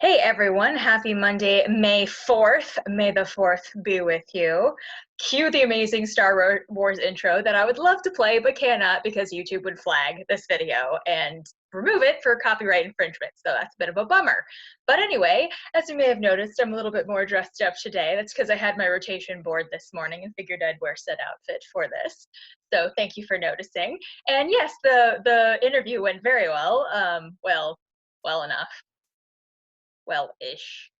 Hey everyone, happy Monday, May 4th. May the 4th be with you. Cue the amazing Star Wars intro that I would love to play but cannot because YouTube would flag this video and remove it for copyright infringement, so that's a bit of a bummer. But anyway, as you may have noticed, I'm a little bit more dressed up today. That's because I had my rotation board this morning and figured I'd wear said outfit for this. So thank you for noticing. And yes, the interview went very well. Well enough. Well-ish.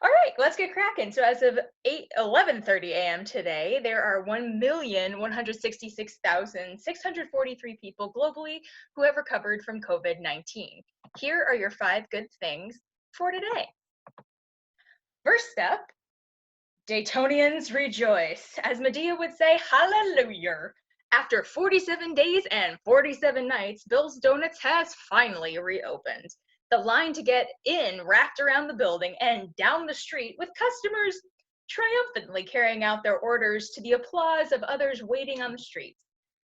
All right, let's get cracking. So as of 11:30 a.m. today, there are 1,166,643 people globally who have recovered from COVID-19. Here are your 5 good things for today. First up, Daytonians rejoice. As Medea would say, hallelujah. After 47 days and 47 nights, Bill's Donuts has finally reopened. The line to get in wrapped around the building and down the street, with customers triumphantly carrying out their orders to the applause of others waiting on the streets.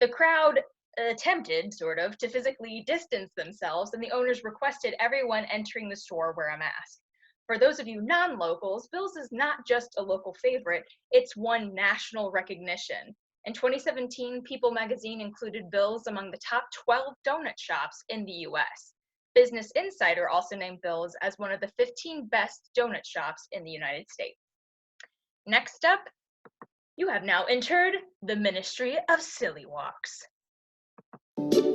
The crowd attempted, sort of, to physically distance themselves, and the owners requested everyone entering the store wear a mask. For those of you non-locals, Bill's is not just a local favorite, it's won national recognition. In 2017, People magazine included Bill's among the top 12 donut shops in the US. Business Insider also named Bill's as one of the 15 best donut shops in the United States. Next up, you have now entered the Ministry of Silly Walks.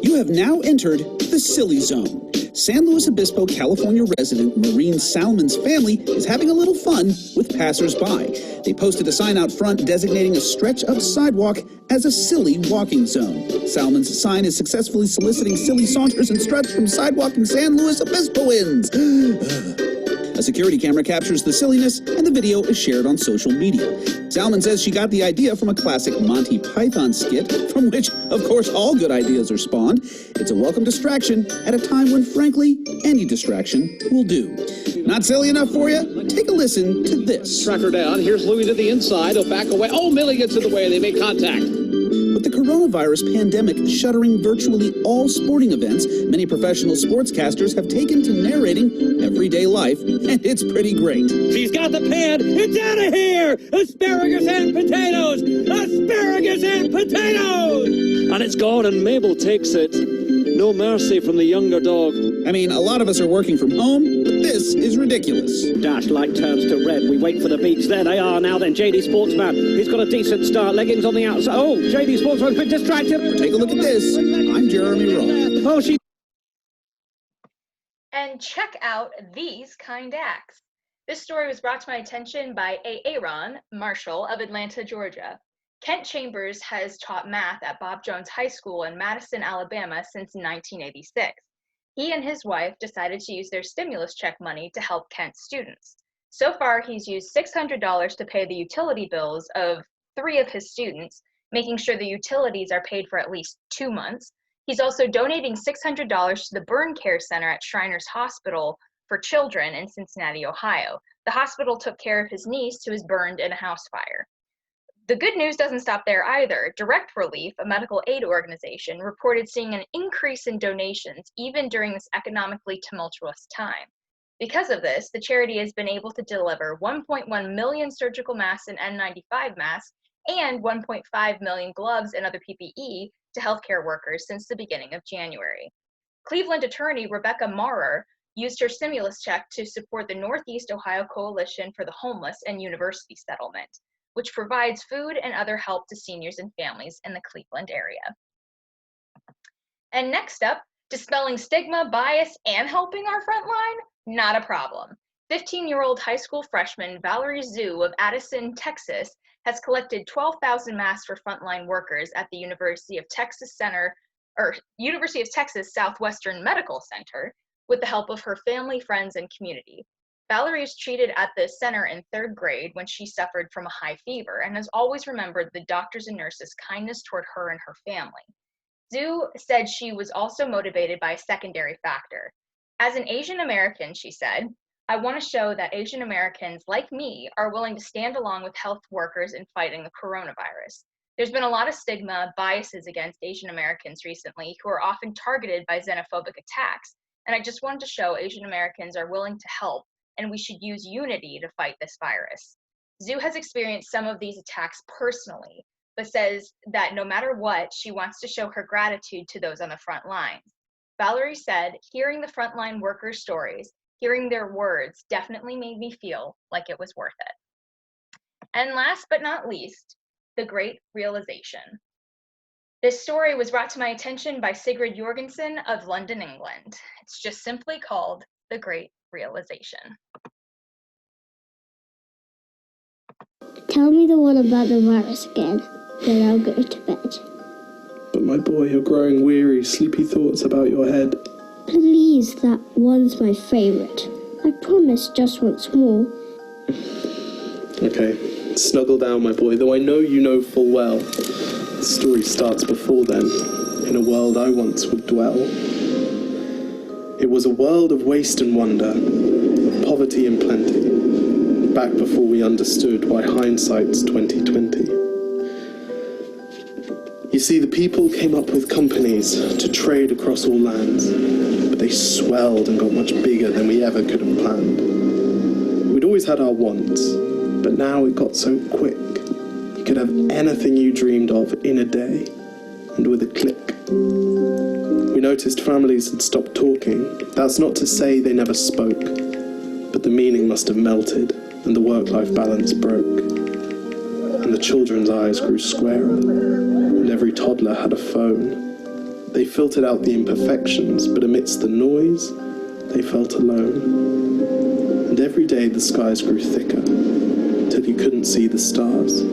You have now entered the Silly Zone. San Luis Obispo, California resident Maureen Salmon's family is having a little fun with passers-by. They posted a sign out front designating a stretch of sidewalk as a silly walking zone. Salmon's sign is successfully soliciting silly saunters and struts from sidewalking San Luis Obispoans. A security camera captures the silliness, and the video is shared on social media. Salmon says she got the idea from a classic Monty Python skit, from which, of course, all good ideas are spawned. It's a welcome distraction at a time when, frankly, any distraction will do. Not silly enough for you? Take a listen to this. Track her down. Here's Louis to the inside. He'll back away. Oh, Millie gets in the way. They make contact. With the coronavirus pandemic shuttering virtually all sporting events, many professional sportscasters have taken to narrating everyday life, and it's pretty great. She's got the pan. It's out of here! Asparagus and potatoes! Asparagus and potatoes! And it's gone, and Mabel takes it. No mercy from the younger dog. I mean, a lot of us are working from home, but this is ridiculous. Dash light turns to red. We wait for the beats. There they are now then. JD Sportsman. He's got a decent start. Leggings on the outside. Oh, JD Sportsman's been distracted. Take a look at this. I'm Jeremy Roth. Oh, she... And check out these kind acts. This story was brought to my attention by Aaron Marshall of Atlanta, Georgia. Kent Chambers has taught math at Bob Jones High School in Madison, Alabama since 1986. He and his wife decided to use their stimulus check money to help Kent students. So far, he's used $600 to pay the utility bills of 3 of his students, making sure the utilities are paid for at least 2 months. He's also donating $600 to the Burn Care Center at Shriners Hospital for Children in Cincinnati, Ohio. The hospital took care of his niece who was burned in a house fire. The good news doesn't stop there either. Direct Relief, a medical aid organization, reported seeing an increase in donations even during this economically tumultuous time. Because of this, the charity has been able to deliver 1.1 million surgical masks and N95 masks and 1.5 million gloves and other PPE to healthcare workers since the beginning of January. Cleveland attorney Rebecca Maurer used her stimulus check to support the Northeast Ohio Coalition for the Homeless and University Settlement, which provides food and other help to seniors and families in the Cleveland area. And next up, dispelling stigma, bias, and helping our front line? Not a problem. 15-year-old high school freshman Valerie Zhu of Addison, Texas, has collected 12,000 masks for frontline workers at the University of Texas Southwestern Medical Center with the help of her family, friends, and community. Valerie is treated at the center in 3rd grade when she suffered from a high fever and has always remembered the doctors and nurses' kindness toward her and her family. Zhu said she was also motivated by a secondary factor. As an Asian American, she said, I want to show that Asian Americans like me are willing to stand along with health workers in fighting the coronavirus. There's been a lot of stigma, biases against Asian Americans recently who are often targeted by xenophobic attacks, and I just wanted to show Asian Americans are willing to help, and we should use unity to fight this virus. Zhu has experienced some of these attacks personally, but says that no matter what, she wants to show her gratitude to those on the front lines. Valerie said, hearing the frontline workers' stories, hearing their words definitely made me feel like it was worth it. And last but not least, the great realization. This story was brought to my attention by Sigrid Jorgensen of London, England. It's just simply called The Great Realization. Tell me the one about the virus again, then I'll go to bed. But my boy, you're growing weary, sleepy thoughts about your head. Please, that one's my favourite. I promise just once more. Okay, snuggle down, my boy, though I know you know full well. The story starts before then, in a world I once would dwell. It was a world of waste and wonder, poverty and plenty, back before we understood why hindsight's 2020. You see, the people came up with companies to trade across all lands, but they swelled and got much bigger than we ever could have planned. We'd always had our wants, but now it got so quick. You could have anything you dreamed of in a day, and with a click. We noticed families had stopped talking. That's not to say they never spoke, but the meaning must have melted, and the work-life balance broke. And the children's eyes grew squarer, and every toddler had a phone. They filtered out the imperfections, but amidst the noise, they felt alone. And every day the skies grew thicker, till you couldn't see the stars.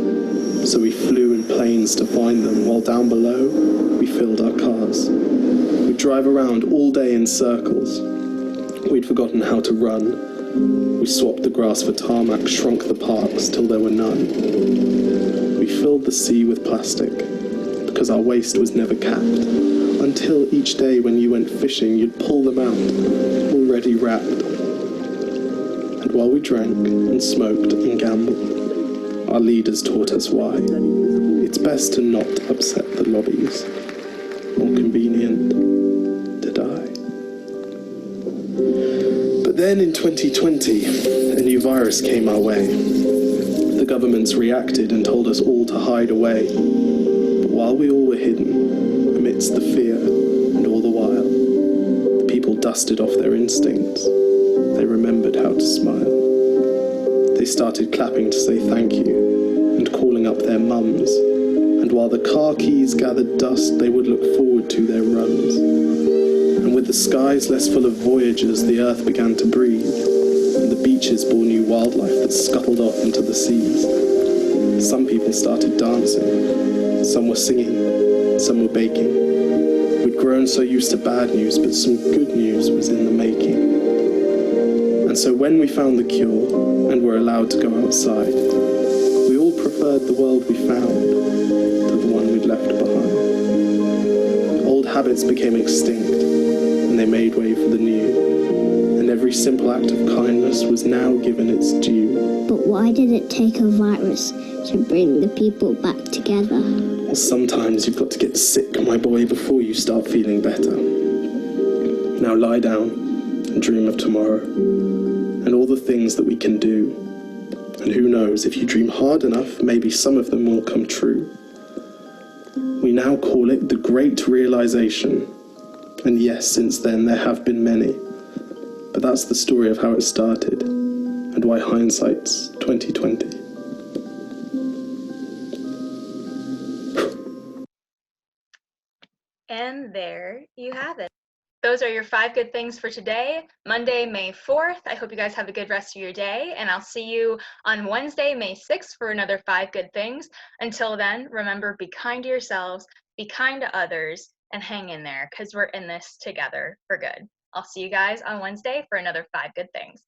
So we flew in planes to find them, while down below, we filled our cars. We'd drive around all day in circles. We'd forgotten how to run. We swapped the grass for tarmac, shrunk the parks till there were none. We filled the sea with plastic, because our waste was never capped, until each day when you went fishing, you'd pull them out, already wrapped. And while we drank and smoked and gambled, our leaders taught us why. It's best to not upset the lobbies. More convenient to die. But then in 2020, a new virus came our way. The governments reacted and told us all to hide away. But while we all were hidden, amidst the fear and all the while, the people dusted off their instincts. They remembered how to smile. They started clapping to say thank you and calling up their mums. And while the car keys gathered dust, they would look forward to their runs. And with the skies less full of voyagers, the earth began to breathe, and the beaches bore new wildlife that scuttled off into the seas. Some people started dancing, some were singing, some were baking. We'd grown so used to bad news, but some good news was in the making. And so when we found the cure, and were allowed to go outside, we all preferred the world we found to the one we'd left behind. Old habits became extinct, and they made way for the new. And every simple act of kindness was now given its due. But why did it take a virus to bring the people back together? Well, sometimes you've got to get sick, my boy, before you start feeling better. Now lie down and dream of tomorrow, and all the things that we can do. And who knows, if you dream hard enough, maybe some of them will come true. We now call it the Great Realization. And yes, since then there have been many. But that's the story of how it started, and why hindsight's 2020. And there you have it. Those are your 5 good things for today, Monday, May 4th. I hope you guys have a good rest of your day, and I'll see you on Wednesday, May 6th for another 5 good things. Until then, remember, be kind to yourselves, be kind to others, and hang in there, because we're in this together for good. I'll see you guys on Wednesday for another 5 good things.